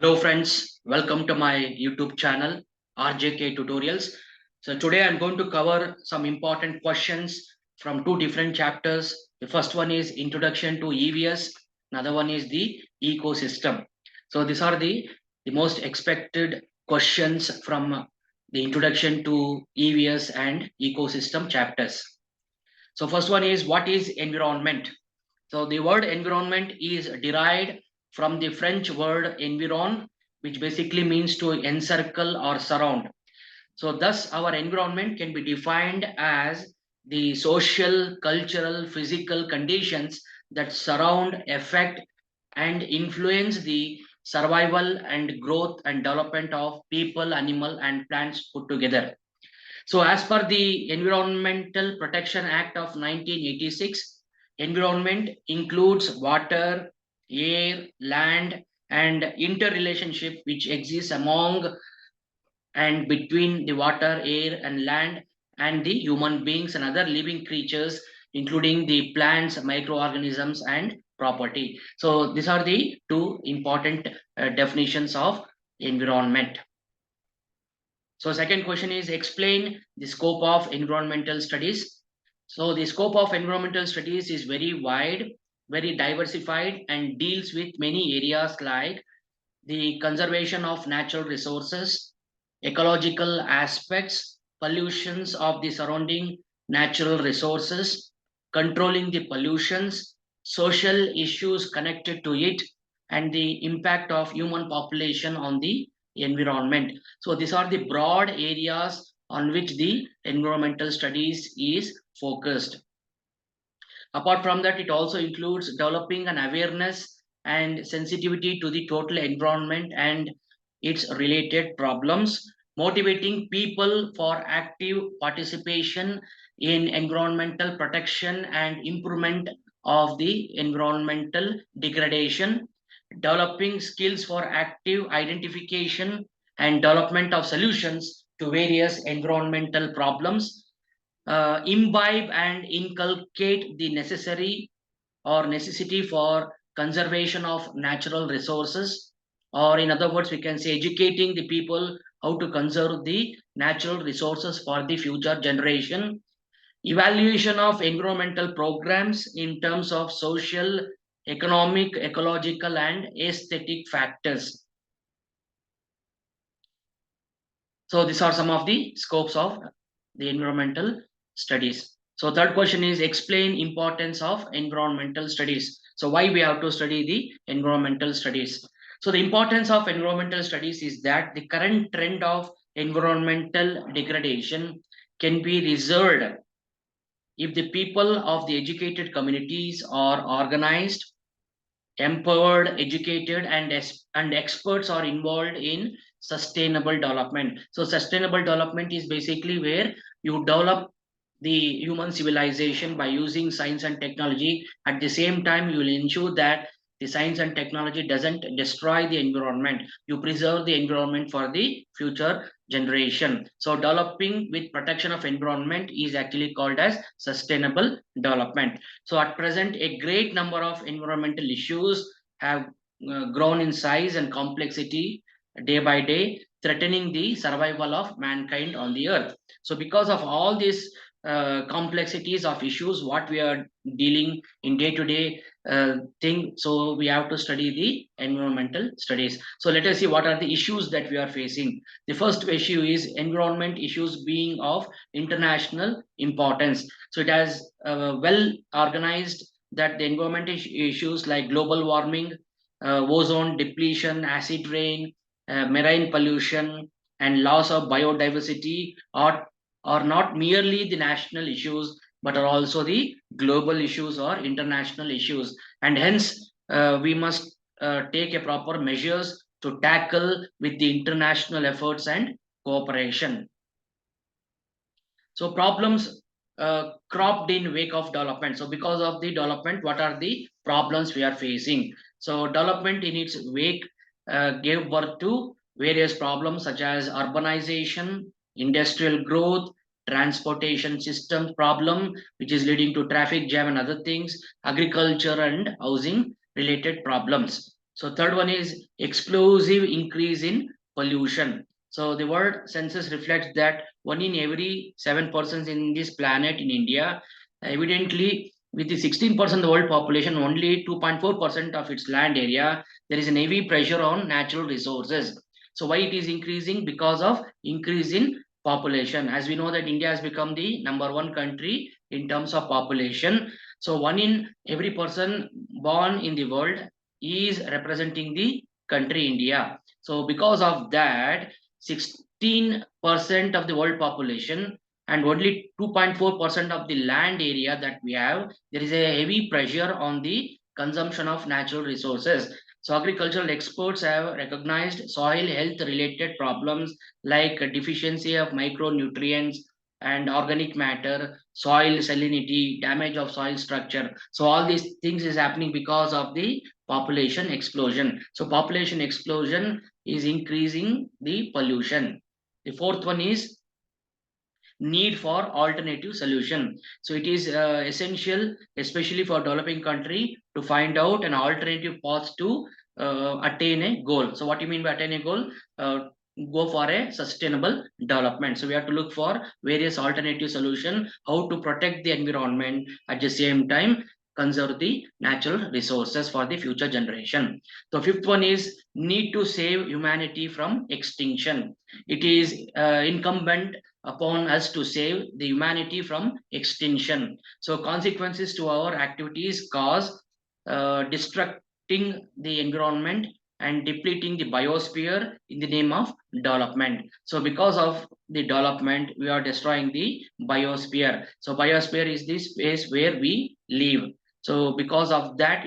Hello friends, welcome to my YouTube channel RJK Tutorials. So today I'm going to cover some important questions from two different chapters. The first one is Introduction to EVS, another one is the Ecosystem. So these are the most expected questions from the Introduction to EVS and Ecosystem chapters. So first one is, what is environment? So the word environment is derived from the French word environ, which basically means to encircle or surround. So thus our environment can be defined as the social, cultural, physical conditions that surround, affect, and influence the survival and growth and development of people, animal, and plants put together. So as per the Environmental Protection Act of 1986, environment includes water, air, land, and interrelationship which exists among and between the water, air, and land and the human beings and other living creatures, including the plants, microorganisms, and property. So these are the two important definitions of environment. So second question is, explain the scope of environmental studies. So the scope of environmental studies is very wide, very diversified, and deals with many areas like the conservation of natural resources, ecological aspects, pollutions of the surrounding natural resources, controlling the pollutions, social issues connected to it, and the impact of human population on the environment. So these are the broad areas on which the environmental studies is focused. Apart from that, it also includes developing an awareness and sensitivity to the total environment and its related problems, motivating people for active participation in environmental protection and improvement of the environmental degradation, developing skills for active identification and development of solutions to various environmental problems, imbibe and inculcate the necessity for conservation of natural resources, or in other words we can say educating the people how to conserve the natural resources for the future generation, evaluation of environmental programs in terms of social, economic, ecological, and aesthetic factors. So these are some of the scopes of the environmental studies. So third question is, explain importance of environmental studies. So why we have to study the environmental studies? So the importance of environmental studies is that the current trend of environmental degradation can be resolved if the people of the educated communities are organized, empowered, educated, and experts are involved in sustainable development. So sustainable development is basically where you develop the human civilization by using science and technology. At the same time, you will ensure that the science and technology doesn't destroy the environment. You preserve the environment for the future generation. So developing with protection of environment is actually called as sustainable development. So at present, a great number of environmental issues have grown in size and complexity day by day, threatening the survival of mankind on the earth. So because of all these complexities of issues what we are dealing in day to day thing, so we have to study the environmental studies. So let us see what are the issues that we are facing. The first issue is environment issues being of international importance. So it has well organized that the environmental issues like global warming, ozone depletion, acid rain, marine pollution, and loss of biodiversity are not merely the national issues but are also the global issues or international issues, and hence we must take a proper measures to tackle with the international efforts and cooperation. So problems cropped in wake of development. So because of the development, what are the problems we are facing? So development in its wake gave birth to various problems such as urbanization, industrial growth, transportation system problem, which is leading to traffic jam and other things, agriculture and housing related problems. So third one is explosive increase in pollution. So the world census reflects that one in every seven persons in this planet in India, evidently with the 16% of the world population, only 2.4% of its land area, there is an heavy pressure on natural resources. So why it is increasing? Because of increase in population. As we know that India has become the number one country in terms of population. So one in every person born in the world is representing the country India. So because of that, 16% of the world population and only 2.4% of the land area that we have, there is a heavy pressure on the consumption of natural resources. So agricultural experts have recognized soil health related problems like deficiency of micronutrients and organic matter, soil salinity, damage of soil structure. So all these things is happening because of the population explosion. So population explosion is increasing the pollution. The fourth one is need for alternative solution. So it is essential, especially for developing country, to find out an alternative path to attain a goal. So what do you mean by attain a goal? Go for a sustainable development. So we have to look for various alternative solution, how to protect the environment, at the same time conserve the natural resources for the future generation. The fifth one is need to save humanity from extinction. It is incumbent upon us to save the humanity from extinction. So consequences to our activities cause destructing the environment and depleting the biosphere in the name of development. So because of the development, we are destroying the biosphere. So biosphere is the space where we live. So because of that,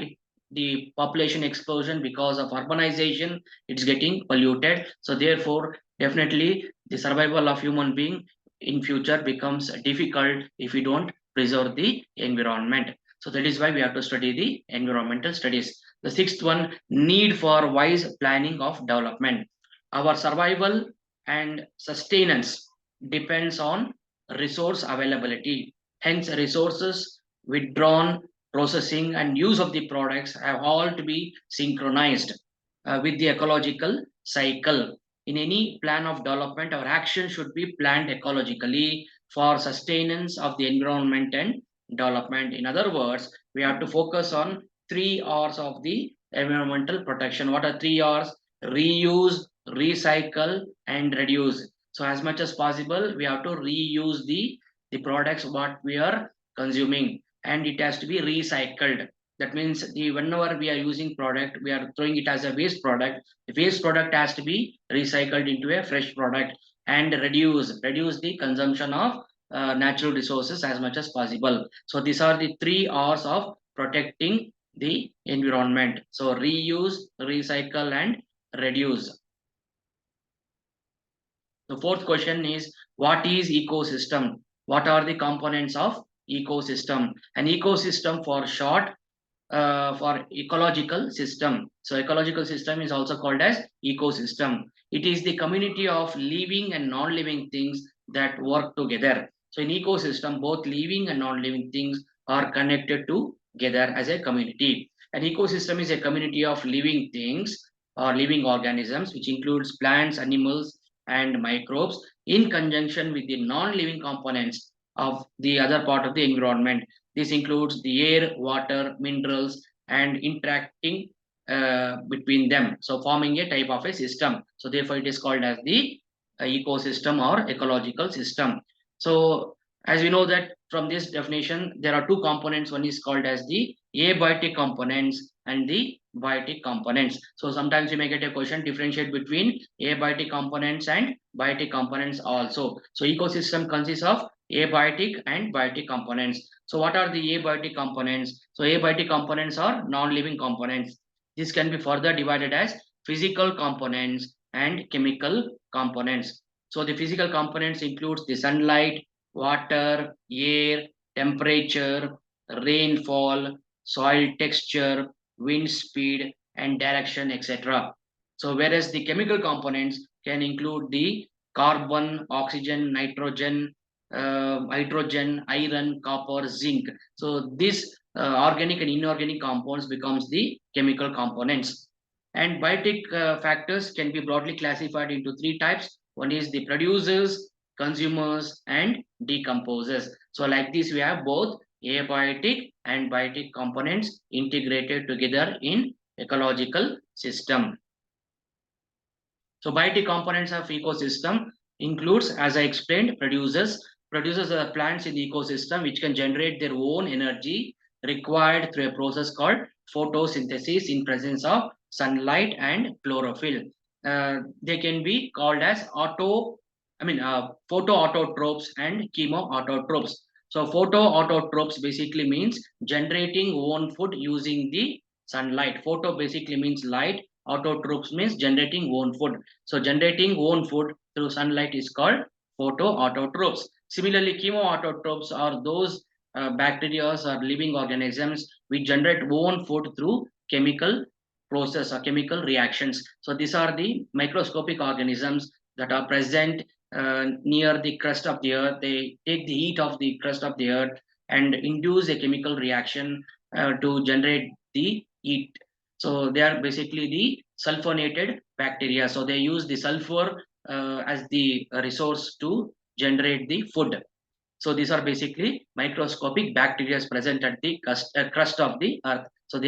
the population explosion, because of urbanization, it's getting polluted. So therefore, definitely the survival of human being in future becomes difficult if we don't preserve the environment. So that is why we have to study the environmental studies. The sixth one, need for wise planning of development. Our survival and sustenance depends on resource availability. Hence, resources withdrawn, processing, and use of the products have all to be synchronized with the ecological cycle. In any plan of development, our action should be planned ecologically for sustenance of the environment and development. In other words, we have to focus on three R's of the environmental protection. What are three R's? Reuse, recycle, and reduce. So as much as possible, we have to reuse the products what we are consuming, and it has to be recycled. That means the whenever we are using product, we are throwing it as a waste product. The waste product has to be recycled into a fresh product, and reduce the consumption of natural resources as much as possible. So these are the three R's of protecting the environment. So reuse, recycle, and reduce. The fourth question is, what is ecosystem? What are the components of ecosystem? An ecosystem for short, for ecological system. So ecological system is also called as ecosystem. It is the community of living and non-living things that work together. So in ecosystem, both living and non-living things are connected together as a community. An ecosystem is a community of living things or living organisms, which includes plants, animals, and microbes in conjunction with the non-living components of the other part of the environment. This includes the air, water, minerals, and interacting between them. So forming a type of a system. So therefore, it is called as the ecosystem or ecological system. So as we know that from this definition, there are two components. One is called as the abiotic components and the biotic components. So sometimes you may get a question, differentiate between abiotic components and biotic components also. So ecosystem consists of abiotic and biotic components. So what are the abiotic components? So abiotic components are non-living components. This can be further divided as physical components and chemical components. So the physical components includes the sunlight, water, air, temperature, rainfall, soil texture, wind speed, and direction, etc. So whereas the chemical components can include the carbon, oxygen, nitrogen, hydrogen, iron, copper, zinc. So this organic and inorganic compounds becomes the chemical components. And biotic factors can be broadly classified into three types. One is the producers, consumers, and decomposers. So like this, we have both abiotic and biotic components integrated together in ecological system. So biotic components of ecosystem includes, as I explained, producers. Producers are the plants in the ecosystem which can generate their own energy required through a process called photosynthesis in presence of sunlight and chlorophyll. They can be called as photoautotropes and chemoautotropes. So photoautotropes basically means generating own food using the sunlight. Photo basically means light. Autotrophs means generating own food. So generating own food through sunlight is called photoautotrophs. Similarly, chemoautotrophs are those bacteria or living organisms which generate own food through chemical process or chemical reactions. So these are the microscopic organisms that are present near the crust of the earth. They take the heat of the crust of the earth and induce a chemical reaction to generate the heat. So they are basically the sulfonated bacteria. So they use the sulfur as the resource to generate the food. So these are basically microscopic bacteria present at the crust of the earth. So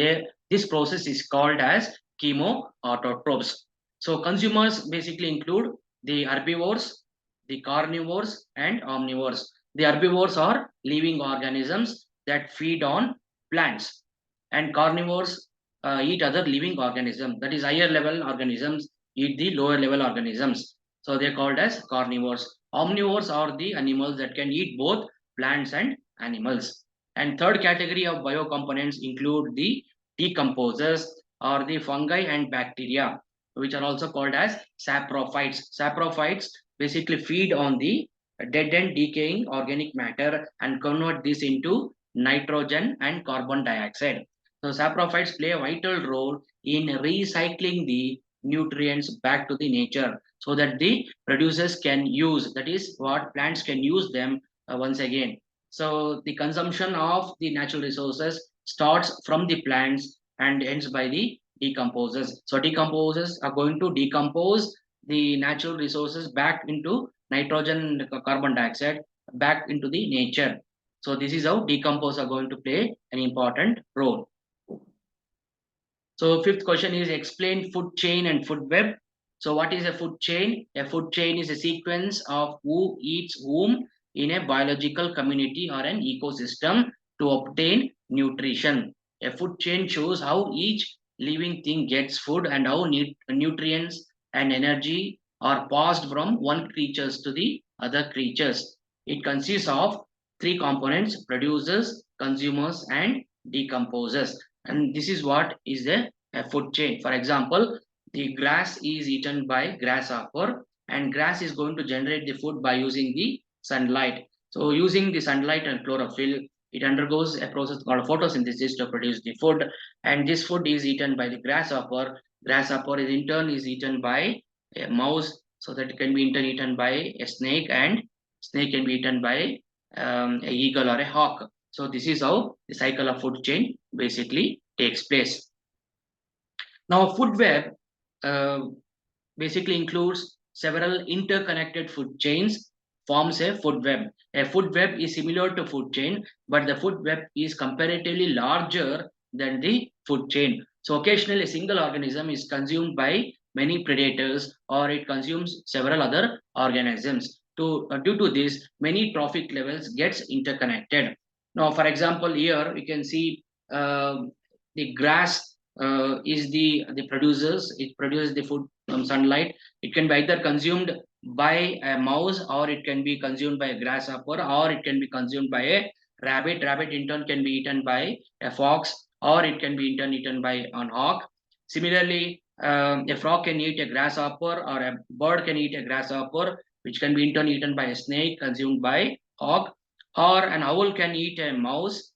this process is called as chemoautotrophs. So consumers basically include the herbivores, the carnivores, and omnivores. The herbivores are living organisms that feed on plants, and carnivores eat other living organisms. That is, higher level organisms eat the lower level organisms. So they're called as carnivores. Omnivores are the animals that can eat both plants and animals. And third category of biocomponents include the decomposers or the fungi and bacteria, which are also called as saprophytes. Saprophytes basically feed on the dead and decaying organic matter and convert this into nitrogen and carbon dioxide. So saprophytes play a vital role in recycling the nutrients back to the nature so that the producers can use, that is what plants can use them once again. So the consumption of the natural resources starts from the plants and ends by the decomposers. So decomposers are going to decompose the natural resources back into nitrogen and carbon dioxide back into the nature. So this is how decomposers are going to play an important role. So fifth question is explain food chain and food web. So what is a food chain? A food chain is a sequence of who eats whom in a biological community or an ecosystem to obtain nutrition. A food chain shows how each living thing gets food and how nutrients and energy are passed from one creatures to the other creatures. It consists of three components: producers, consumers, and decomposers. And this is what is a food chain. For example, the grass is eaten by grasshopper, and grass is going to generate the food by using the sunlight. So using the sunlight and chlorophyll, it undergoes a process called photosynthesis to produce the food, and this food is eaten by the grasshopper. Grasshopper is in turn is eaten by a mouse, so that it can be in turn eaten by a snake, and snake can be eaten by a eagle or a hawk. So this is how the cycle of food chain basically takes place. Now, food web uh, basically includes several interconnected food chains, forms a food web. A food web is similar to food chain, but the food web is comparatively larger than the food chain. So occasionally a single organism is consumed by many predators, or it consumes several other organisms. Due to this, many trophic levels gets interconnected. Now, for example, here you can see the grass is the producers. It produces the food from sunlight. It can be either consumed by a mouse, or it can be consumed by a grasshopper, or it can be consumed by a rabbit. Rabbit in turn can be eaten by a fox, or it can be in turn eaten by an hawk. Similarly, a frog can eat a grasshopper, or a bird can eat a grasshopper, which can be in turn eaten by a snake, consumed by hawk, or an owl can eat a mouse,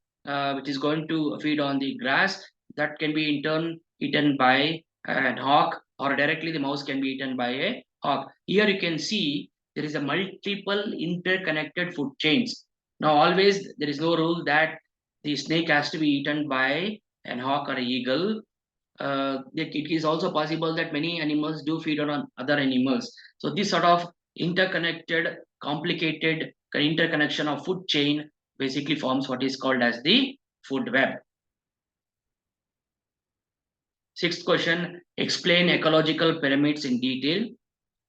which is going to feed on the grass, that can be in turn eaten by an hawk, or directly the mouse can be eaten by a hawk. Here you can see there is a multiple interconnected food chains. Now always there is no rule that the snake has to be eaten by an hawk or an eagle. it is also possible that many animals do feed on other animals. So this sort of interconnected, complicated interconnection of food chain basically forms what is called as the food web. Sixth question, explain ecological pyramids in detail.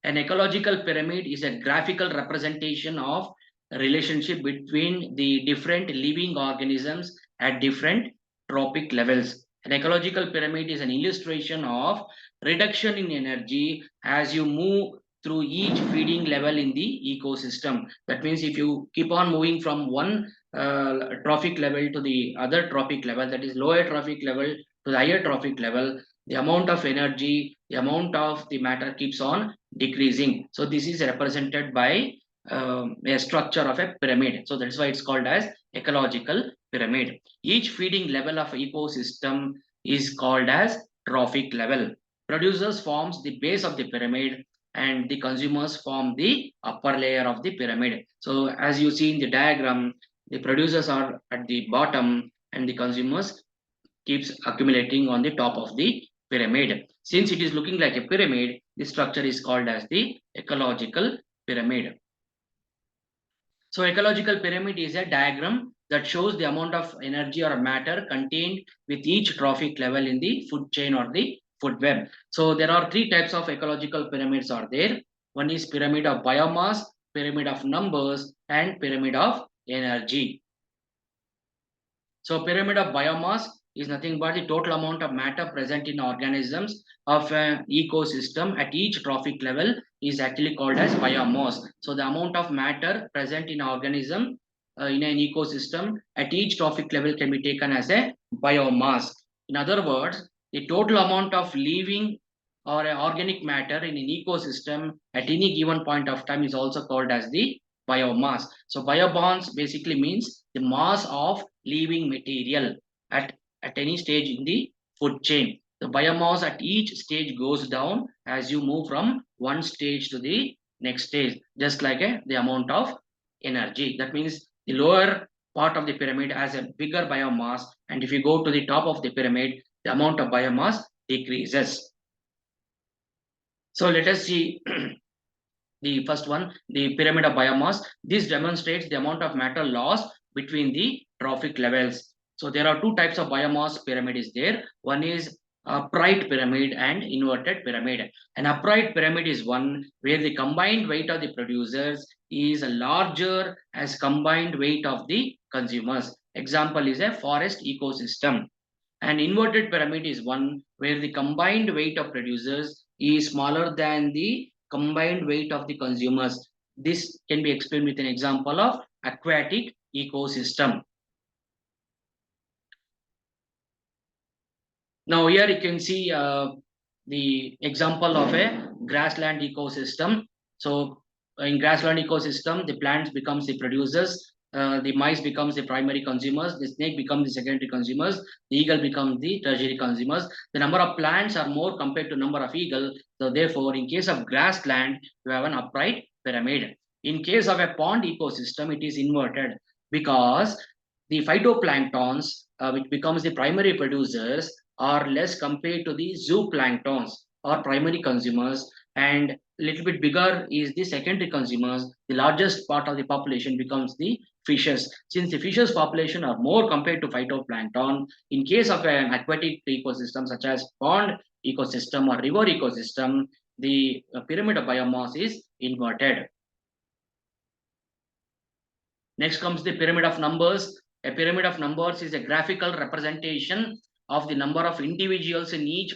An ecological pyramid is a graphical representation of a relationship between the different living organisms at different trophic levels. An ecological pyramid is an illustration of reduction in energy as you move through each feeding level in the ecosystem. That means if you keep on moving from one trophic level to the other trophic level, that is lower trophic level to the higher trophic level, the amount of energy, the amount of the matter keeps on decreasing. So this is represented by a structure of a pyramid. So that's why it's called as ecological pyramid. Each feeding level of ecosystem is called as trophic level. Producers forms the base of the pyramid and the consumers form the upper layer of the pyramid. So as you see in the diagram, the producers are at the bottom and the consumers keeps accumulating on the top of the pyramid. Since it is looking like a pyramid, this structure is called as the ecological pyramid. So ecological pyramid is a diagram that shows the amount of energy or matter contained with each trophic level in the food chain or the food web. So there are three types of ecological pyramids are there. One is pyramid of biomass, pyramid of numbers, and pyramid of energy. So pyramid of biomass is nothing but the total amount of matter present in organisms of an ecosystem at each trophic level is actually called as biomass. So the amount of matter present in organism in an ecosystem at each trophic level can be taken as a biomass. In other words, the total amount of living or organic matter in an ecosystem at any given point of time is also called as the biomass. So biomass basically means the mass of living material at any stage in the food chain. The biomass at each stage goes down as you move from one stage to the next stage, just like the amount of energy. That means the lower part of the pyramid has a bigger biomass, and if you go to the top of the pyramid, the amount of biomass decreases. So let us see the first one, the pyramid of biomass. This demonstrates the amount of matter lost between the trophic levels. So there are two types of biomass pyramid is there. One is upright pyramid and inverted pyramid. An upright pyramid is one where the combined weight of the producers is larger as combined weight of the consumers. Example is a forest ecosystem. An inverted pyramid is one where the combined weight of producers is smaller than the combined weight of the consumers. This can be explained with an example of aquatic ecosystem. Now here you can see the example of a grassland ecosystem. So in grassland ecosystem, the plants becomes the producers, the mice becomes the primary consumers, the snake becomes the secondary consumers, the eagle becomes the tertiary consumers. The number of plants are more compared to number of eagle. So therefore, in case of grassland, you have an upright pyramid. In case of a pond ecosystem, it is inverted because the phytoplanktons, which becomes the primary producers, are less compared to the zooplanktons or primary consumers, and little bit bigger is the secondary consumers. The largest part of the population becomes the fishes. Since the fishes population are more compared to phytoplankton, in case of an aquatic ecosystem such as pond ecosystem or river ecosystem, the pyramid of biomass is inverted. Next comes the pyramid of numbers. A pyramid of numbers is a graphical representation of the number of individuals in each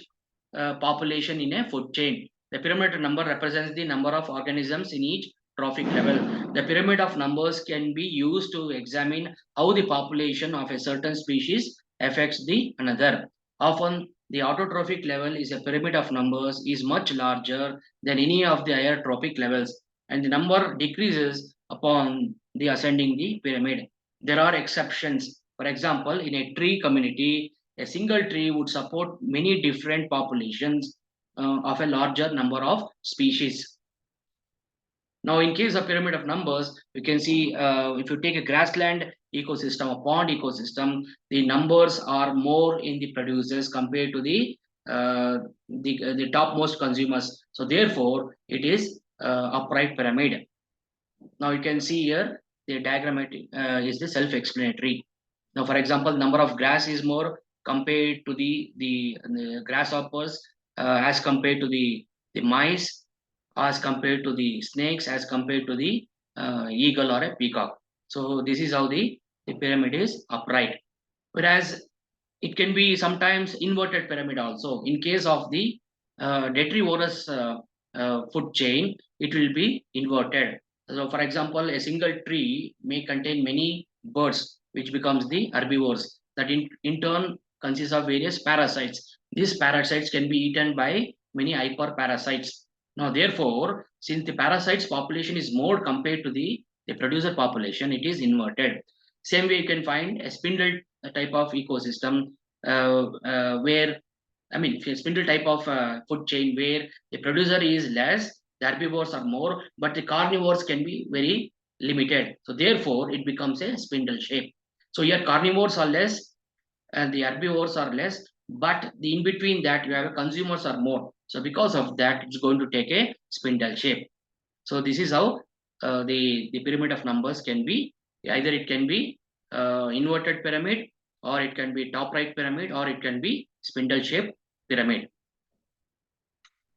population in a food chain. The pyramid number represents the number of organisms in each trophic level. The pyramid of numbers can be used to examine how the population of a certain species affects the another. Often, the autotrophic level is a pyramid of numbers is much larger than any of the higher trophic levels, and the number decreases upon the ascending the pyramid. There are exceptions. For example, in a tree community, a single tree would support many different populations of a larger number of species. Now, in case of pyramid of numbers, you can see if you take a grassland ecosystem, a pond ecosystem, the numbers are more in the producers compared to the the topmost consumers. So therefore, it is upright pyramid. Now you can see here the diagram is the self-explanatory. Now, for example, number of grass is more compared to the grasshoppers, as compared to the mice, as compared to the snakes, as compared to the eagle or a peacock. So this is how the pyramid is upright. Whereas it can be sometimes inverted pyramid also. In case of the detrivorous food chain, it will be inverted. So for example, a single tree may contain many birds, which becomes the herbivores. That in turn consists of various parasites. These parasites can be eaten by many hyperparasites. Now, therefore, since the parasites population is more compared to the producer population, it is inverted. Same way, you can find a spindle type of ecosystem where, I mean, spindle type of food chain where the producer is less, the herbivores are more, but the carnivores can be very limited. So therefore, it becomes a spindle shape. So here carnivores are less and the herbivores are less, but the in between that you have consumers are more. So because of that, it's going to take a spindle shape. So this is how the pyramid of numbers can be. Either it can be inverted pyramid, or it can be top right pyramid, or it can be spindle shaped pyramid.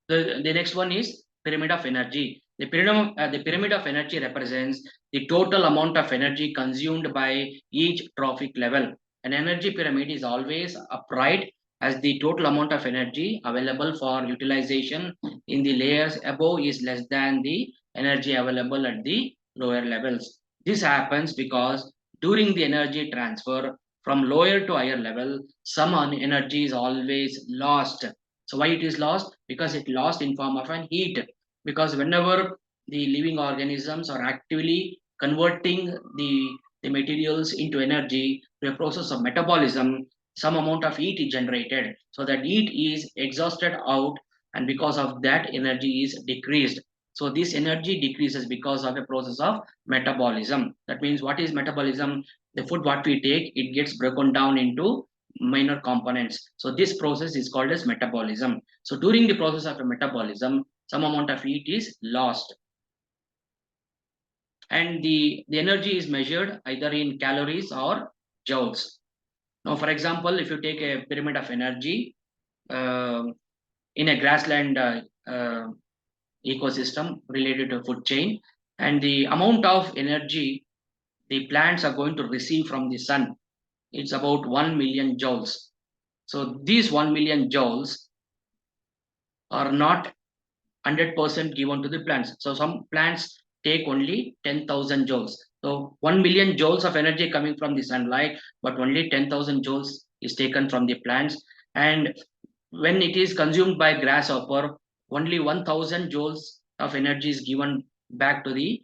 The next one is pyramid of energy. The pyramid of energy represents the total amount of energy consumed by each trophic level. An energy pyramid is always upright as the total amount of energy available for utilization in the layers above is less than the energy available at the lower levels. This happens because during the energy transfer from lower to higher level, some energy is always lost. So why it is lost? Because it lost in form of an heat. Because whenever the living organisms are actively converting the materials into energy through a process of metabolism, some amount of heat is generated. So that heat is exhausted out, and because of that, energy is decreased. So this energy decreases because of a process of metabolism. That means what is metabolism? The food what we take, it gets broken down into minor components. So this process is called as metabolism. So during the process of a metabolism, some amount of heat is lost. And the energy is measured either in calories or joules. Now, for example, if you take a pyramid of energy uh, in a grassland ecosystem related to food chain, and the amount of energy the plants are going to receive from the sun, it's about 1 million joules. So these 1 million joules are not 100% given to the plants. So some plants take only 10,000 joules. So 1 million joules of energy coming from the sunlight, but only 10,000 joules is taken from the plants. And when it is consumed by grasshopper, only 1,000 joules of energy is given back to the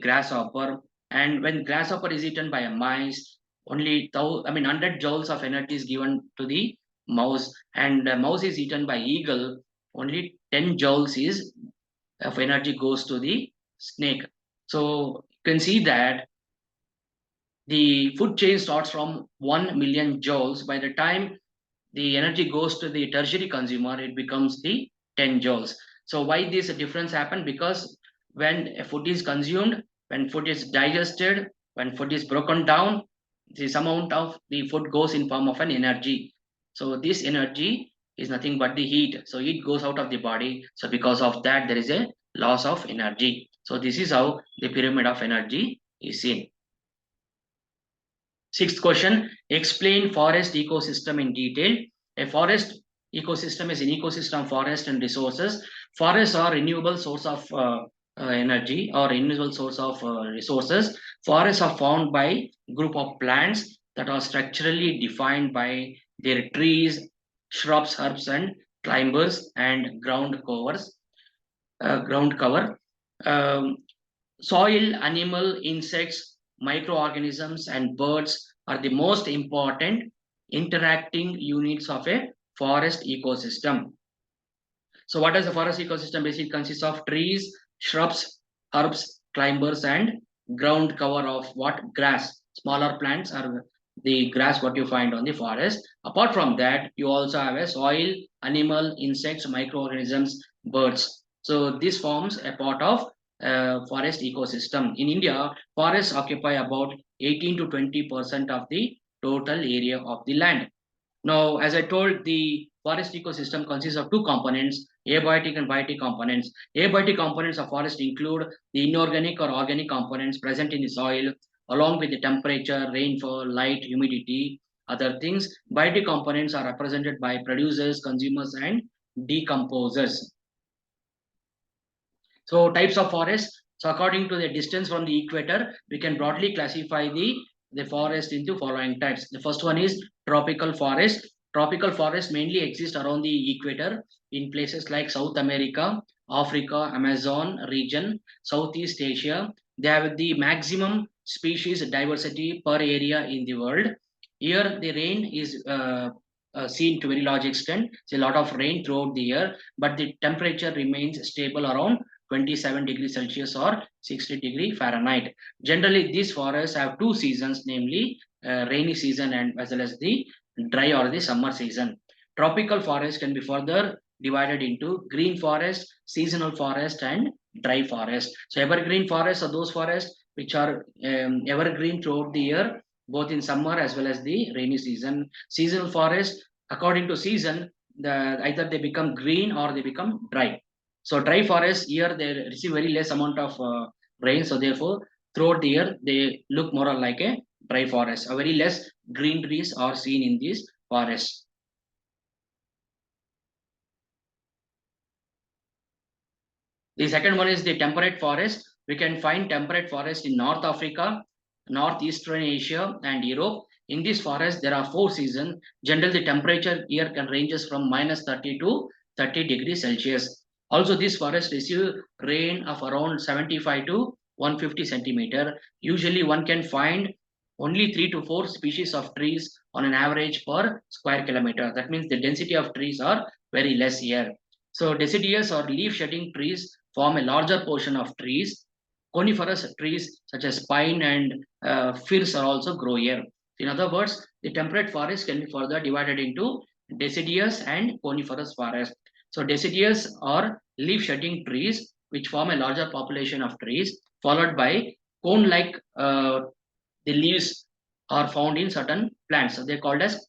grasshopper. And when grasshopper is eaten by a mice, only 100 joules of energy is given to the mouse. And mouse is eaten by eagle, only 10 joules is of energy goes to the snake. So you can see that the food chain starts from 1 million joules. By the time the energy goes to the tertiary consumer, it becomes the 10 joules. So why this difference happen? Because when a food is consumed, when food is digested, when food is broken down, this amount of the food goes in form of an energy. So this energy is nothing but the heat. So heat goes out of the body. So because of that, there is a loss of energy. So this is how the pyramid of energy is seen. Sixth question, explain forest ecosystem in detail. A forest ecosystem is an ecosystem of forest and resources. Forests are renewable source of energy or renewable source of resources. Forests are formed by group of plants that are structurally defined by their trees, shrubs, herbs, and climbers and ground covers. Ground cover. Um, Soil, animal, insects, microorganisms, and birds are the most important interacting units of a forest ecosystem. So what is the forest ecosystem? Basically, it consists of trees, shrubs, herbs, climbers, and ground cover of what? Grass. Smaller plants are the grass what you find on the forest. Apart from that, you also have a soil, animal, insects, microorganisms, birds. So this forms a part of forest ecosystem. In India, forests occupy about 18 to 20% of the total area of the land. Now, as I told, the forest ecosystem consists of two components, abiotic and biotic components. Abiotic components of forest include the inorganic or organic components present in the soil, along with the temperature, rainfall, light, humidity, other things. Biotic components are represented by producers, consumers, and decomposers. So types of forest. So according to the distance from the equator, we can broadly classify the forest into following types. The first one is tropical forest. Tropical forests mainly exist around the equator in places like South America, Africa, Amazon region, Southeast Asia. They have the maximum species diversity per area in the world. Here the rain is seen to very large extent. It's a lot of rain throughout the year, but the temperature remains stable around 27 degrees Celsius or 60 Fahrenheit. Generally, these forests have two seasons, namely rainy season and as well as the dry or the summer season. Tropical forest can be further divided into green forest, seasonal forest, and dry forest. So evergreen forests are those forests which are evergreen throughout the year, both in summer as well as the rainy season. Seasonal forest, according to season, either they become green or they become dry. So dry forests here they receive very less amount of rain, so therefore throughout the year they look more like a dry forest. A very less green trees are seen in these forests. The second one is the temperate forest. We can find temperate forest in North Africa, Northeastern Asia, and Europe. In this forest, there are four seasons. Generally, the temperature here can ranges from -30 to 30 degrees Celsius. Also, this forest receive rain of around 75 to 150 centimeter. Usually, one can find only 3 to 4 species of trees on an average per square kilometer. That means the density of trees are very less here. So deciduous or leaf-shedding trees form a larger portion of trees. Coniferous trees such as pine and firs are also grow here. In other words, the temperate forest can be further divided into deciduous and coniferous forest. So deciduous are leaf-shedding trees which form a larger population of trees, followed by cone-like the leaves are found in certain plants. So they're called as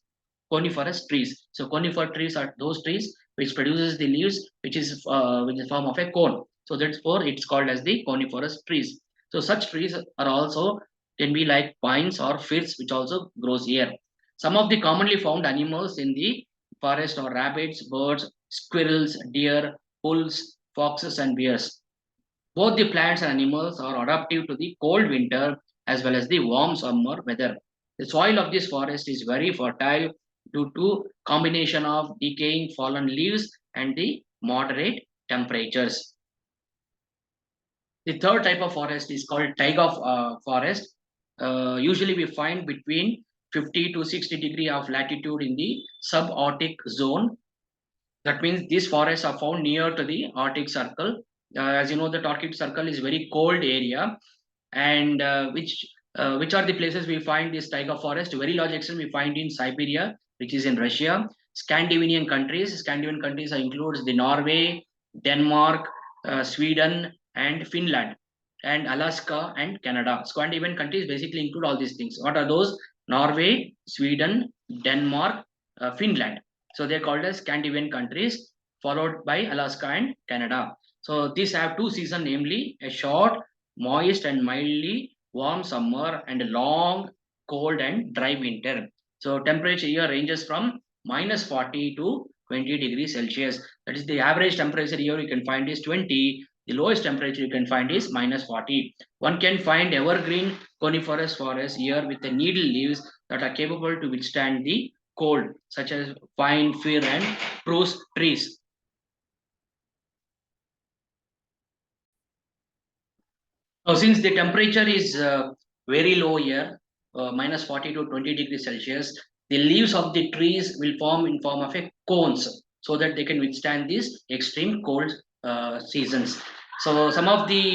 coniferous trees. So conifer trees are those trees which produces the leaves, which is form of a cone. So therefore, it's called as the coniferous trees. So such trees are also can be like pines or firs, which also grows here. Some of the commonly found animals in the forest are rabbits, birds, squirrels, deer, wolves, foxes, and bears. Both the plants and animals are adaptive to the cold winter as well as the warm summer weather. The soil of this forest is very fertile due to combination of decaying fallen leaves and the moderate temperatures. The third type of forest is called taiga forest. Usually we find between 50 to 60 degree of latitude in the subarctic zone. That means these forests are found near to the Arctic Circle. As you know, the Arctic Circle is very cold area, and which are the places we find this taiga forest? To very large extent, we find in Siberia, which is in Russia. Scandinavian countries. Scandinavian countries includes the Norway, Denmark, Sweden, and Finland, and Alaska and Canada. Scandinavian countries basically include all these things. What are those? Norway, Sweden, Denmark, Finland. So they're called as Scandinavian countries, followed by Alaska and Canada. So these have two seasons, namely a short, moist and mildly warm summer and a long, cold and dry winter. So temperature here ranges from -40 to 20 degrees Celsius. That is the average temperature here you can find is 20. The lowest temperature you can find is -40. One can find evergreen coniferous forest here with the needle leaves that are capable to withstand the cold, such as pine, fir, and spruce trees. Now, since the temperature is very low here, -40 to 20 degrees Celsius, the leaves of the trees will form in form of a cones so that they can withstand these extreme cold seasons. So some of the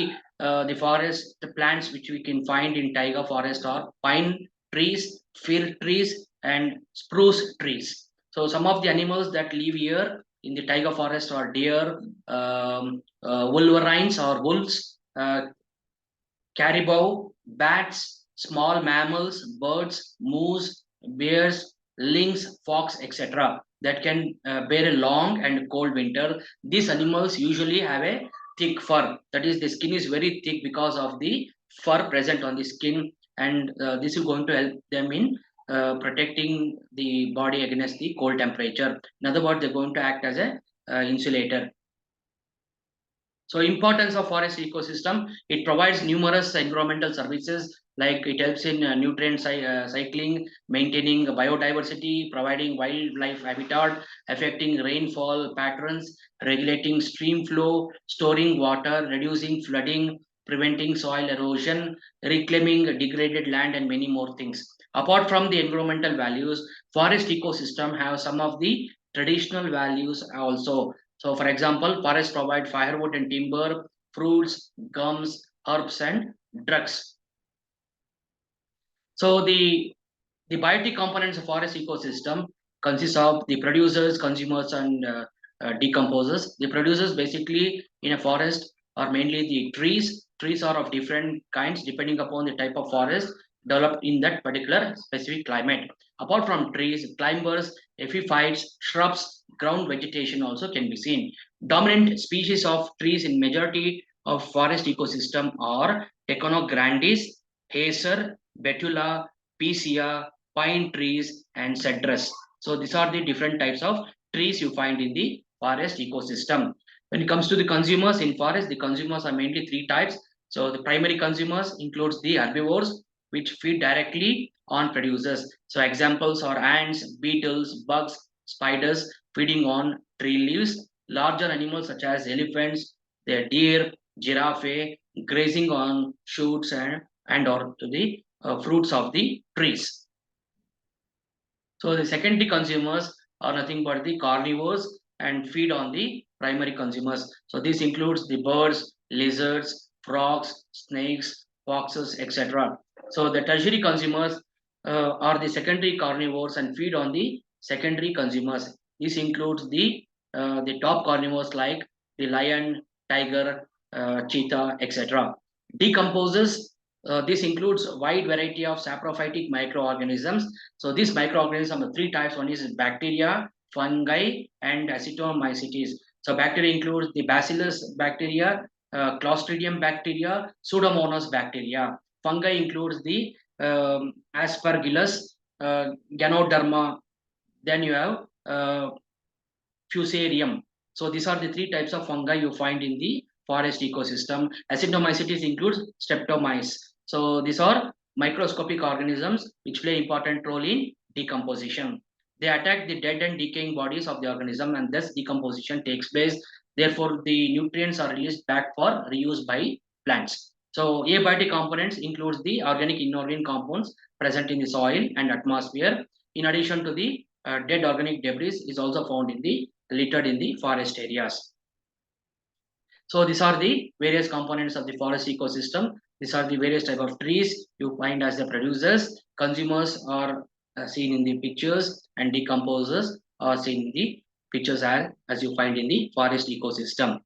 forest, the plants which we can find in taiga forest are pine trees, fir trees, and spruce trees. So some of the animals that live here in the taiga forest are deer, wolverines or wolves, caribou, bats, small mammals, birds, moose, bears, lynx, fox, etc. that can bear a long and cold winter. These animals usually have a thick fur. That is, the skin is very thick because of the fur present on the skin, and this is going to help them in protecting the body against the cold temperature. In other words, they're going to act as a insulator. So importance of forest ecosystem, it provides numerous environmental services, like it helps in nutrient cycling, maintaining biodiversity, providing wildlife habitat, affecting rainfall patterns, regulating stream flow, storing water, reducing flooding, preventing soil erosion, reclaiming degraded land, and many more things. Apart from the environmental values, forest ecosystem have some of the traditional values also. So, for example, forests provide firewood and timber, fruits, gums, herbs, and drugs. So, the biotic components of forest ecosystem consists of the producers, consumers, and decomposers. The producers basically in a forest are mainly the trees. Trees are of different kinds depending upon the type of forest developed in that particular specific climate. Apart from trees, climbers, epiphytes, shrubs, ground vegetation also can be seen. Dominant species of trees in majority of forest ecosystem are Tectonograndis, Acer, Betula, Picea, pine trees, and cedrus. So these are the different types of trees you find in the forest ecosystem. When it comes to the consumers in forest, the consumers are mainly three types. So the primary consumers includes the herbivores, which feed directly on producers. So examples are ants, beetles, bugs, spiders feeding on tree leaves. Larger animals such as elephants, their deer, giraffe, grazing on shoots and or to the fruits of the trees. So the secondary consumers are nothing but the carnivores and feed on the primary consumers. So this includes the birds, lizards, frogs, snakes, foxes, etc. So the tertiary consumers are the secondary carnivores and feed on the secondary consumers. This includes the top carnivores like the lion, tiger, cheetah, etc. Decomposers. This includes a wide variety of saprophytic microorganisms. So these microorganisms are three types. One is bacteria, fungi, and acetomycetes. So bacteria includes the bacillus bacteria, clostridium bacteria, pseudomonas bacteria. Fungi includes the aspergillus, ganoderma. Then you have fusarium. So these are the three types of fungi you find in the forest ecosystem. Actinomycetes includes streptomyces. So these are microscopic organisms which play important role in decomposition. They attack the dead and decaying bodies of the organism, and thus decomposition takes place. Therefore, the nutrients are released back for reuse by plants. So abiotic components includes the organic inorganic compounds present in the soil and atmosphere. In addition to the dead organic debris is also found in the littered in the forest areas. So these are the various components of the forest ecosystem. These are the various type of trees you find as the producers. Consumers are seen in the pictures, and decomposers are seen in the pictures as you find in the forest ecosystem.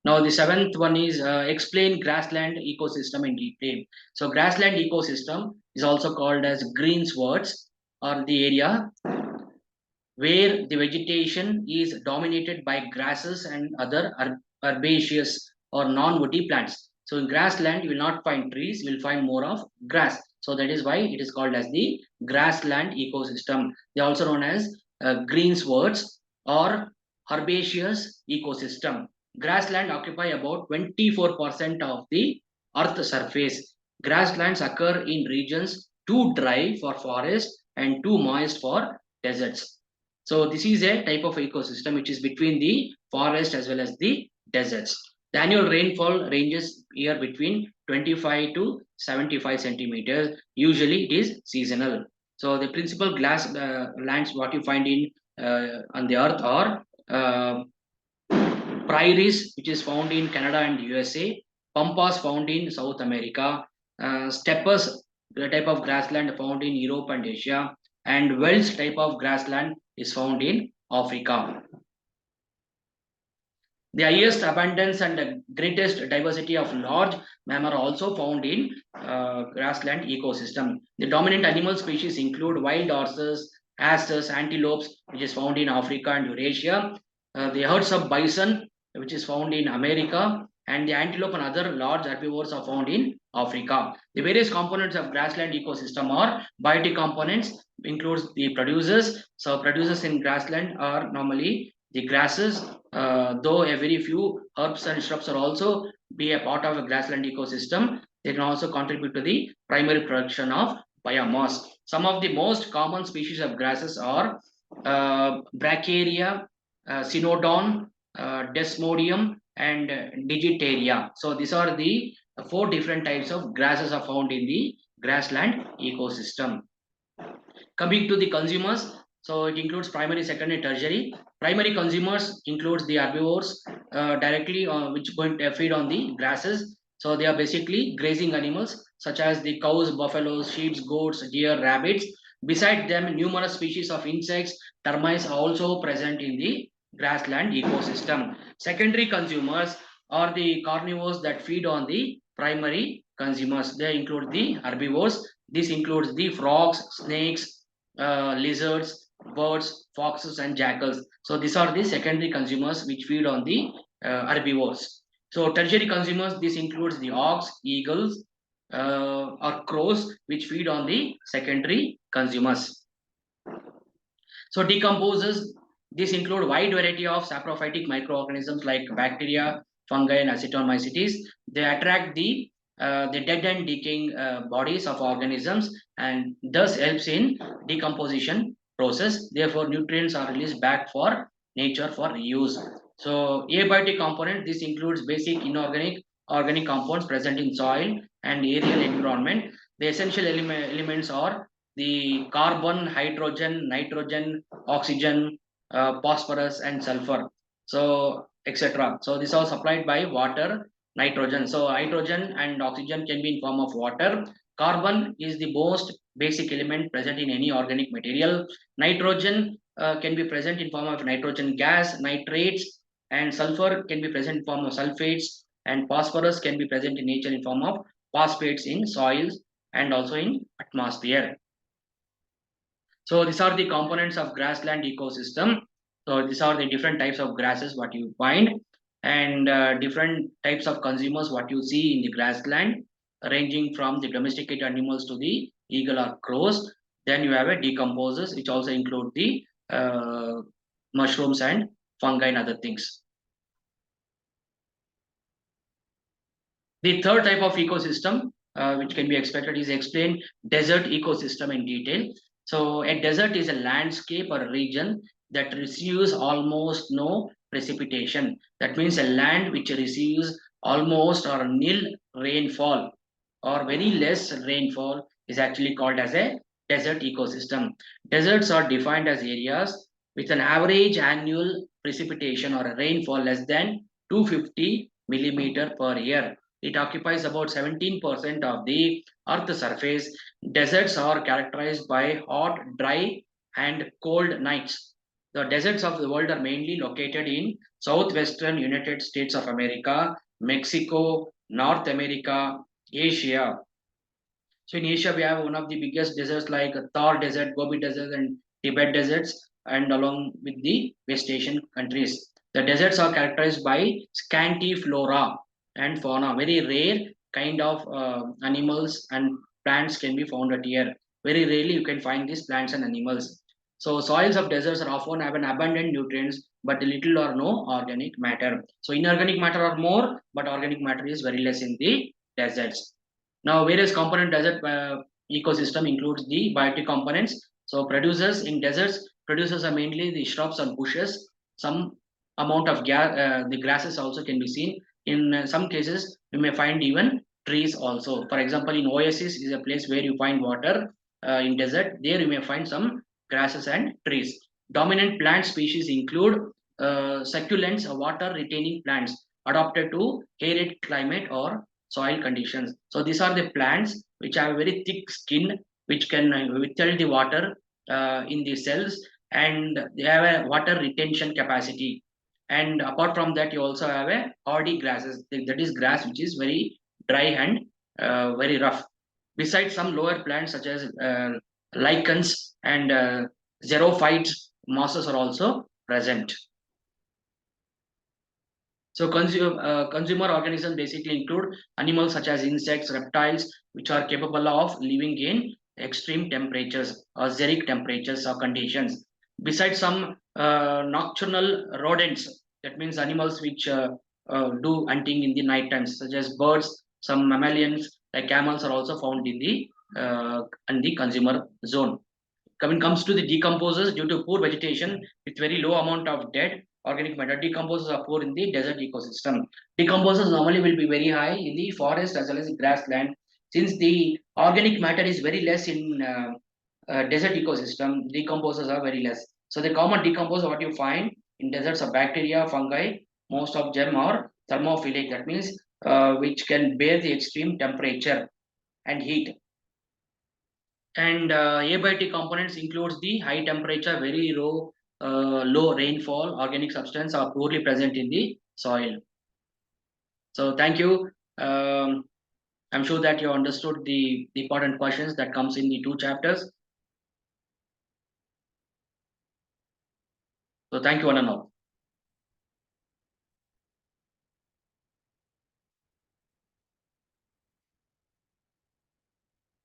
Now the seventh one is explain grassland ecosystem in detail. So grassland ecosystem is also called as green swards, or the area where the vegetation is dominated by grasses and other herbaceous or non-woody plants. So in grassland, you will not find trees, you will find more of grass. So that is why it is called as the grassland ecosystem. They are also known as green swards or herbaceous ecosystem. Grassland occupy about 24% of the earth surface. Grasslands occur in regions too dry for forest and too moist for deserts. So this is a type of ecosystem which is between the forest as well as the deserts. The annual rainfall ranges here between 25 to 75 centimeters. Usually it is seasonal. So the principal glass lands what you find in on the earth are prairies, which is found in Canada and USA, pampas found in South America, steppes The type of grassland found in Europe and Asia, and Welsh type of grassland is found in Africa. The highest abundance and the greatest diversity of large mammal are also found in grassland ecosystem. The dominant animal species include wild horses, asses, antelopes, which is found in Africa and Eurasia. The herds of bison, which is found in America, and the antelope and other large herbivores are found in Africa. The various components of grassland ecosystem are biotic components, includes the producers. So producers in grassland are normally the grasses, though a very few herbs and shrubs are also be a part of a grassland ecosystem. They can also contribute to the primary production of biomass. Some of the most common species of grasses are Bracharia, Cynodon, Desmodium, and Digitaria. So these are the four different types of grasses are found in the grassland ecosystem. Coming to the consumers, so it includes primary, secondary, tertiary. Primary consumers includes the herbivores directly which going to feed on the grasses. So they are basically grazing animals such as the cows, buffaloes, sheep, goats, deer, rabbits. Beside them, numerous species of insects, termites are also present in the grassland ecosystem. Secondary consumers are the carnivores that feed on the primary consumers. They include the herbivores. This includes the frogs, snakes, lizards, birds, foxes, and jackals. So these are the secondary consumers which feed on the herbivores. So tertiary consumers, this includes the hawks, eagles, or crows, which feed on the secondary consumers. So decomposers, these include wide variety of saprophytic microorganisms like bacteria, fungi, and acetomycetes. They attract the dead and decaying bodies of organisms and thus helps in decomposition process. Therefore, nutrients are released back for nature for reuse. So abiotic component, this includes basic inorganic organic compounds present in soil and aerial environment. The essential elements are the carbon, hydrogen, nitrogen, oxygen, phosphorus, and sulfur. So etc. So this are supplied by water, nitrogen. So hydrogen and oxygen can be in form of water. Carbon is the most basic element present in any organic material. Nitrogen can be present in form of nitrogen gas, nitrates, and sulfur can be present in form of sulfates, and phosphorus can be present in nature in form of phosphates in soils and also in atmosphere. So these are the components of grassland ecosystem. So these are the different types of grasses what you find, and different types of consumers what you see in the grassland, ranging from the domesticated animals to the eagle or crows. Then you have a decomposers which also include the mushrooms and fungi and other things. The third type of ecosystem which can be expected is explain desert ecosystem in detail. So a desert is a landscape or a region that receives almost no precipitation. That means a land which receives almost or nil rainfall or very less rainfall is actually called as a desert ecosystem. Deserts are defined as areas with an average annual precipitation or a rainfall less than 250 millimeter per year. It occupies about 17% of the Earth's surface. Deserts are characterized by hot, dry, and cold nights. The deserts of the world are mainly located in southwestern United States of America, Mexico, North America, Asia. So in Asia, we have one of the biggest deserts like Thar Desert, Gobi Desert, and Tibet deserts, and along with the West Asian countries. The deserts are characterized by scanty flora and fauna. Very rare kind of animals and plants can be found at here. Very rarely you can find these plants and animals. So soils of deserts are often have an abundant nutrients, but little or no organic matter. So inorganic matter are more, but organic matter is very less in the deserts. Now, various component desert ecosystem includes the biotic components. So, producers in deserts, producers are mainly the shrubs and bushes. Some amount of the grasses also can be seen. In some cases, you may find even trees also. For example, in oasis is a place where you find water. In desert, there you may find some grasses and trees. Dominant plant species include succulents, water retaining plants adapted to arid climate or soil conditions. So these are the plants which have very thick skin, which can withhold the water in the cells, and they have a water retention capacity. And apart from that, you also have a hardy grasses. That is grass which is very dry and very rough. Besides some lower plants such as lichens and xerophytes, mosses are also present. So consumer organisms basically include animals such as insects, reptiles, which are capable of living in extreme temperatures or xeric temperatures or conditions. Besides some nocturnal rodents, that means animals which do hunting in the night times, such as birds, some mammalians like camels are also found in the consumer zone. When it comes to the decomposers, due to poor vegetation with very low amount of dead organic matter, decomposers are poor in the desert ecosystem. Decomposers normally will be very high in the forest as well as the grassland. Since the organic matter is very less in desert ecosystem, decomposers are very less. So the common decomposer what you find in deserts are bacteria, fungi. Most of them are thermophilic. That means which can bear the extreme temperature and heat. And abiotic components includes the high temperature, very low rainfall, organic substance are poorly present in the soil. So thank you. I'm sure that you understood the important questions that comes in the two chapters. So thank you one and all.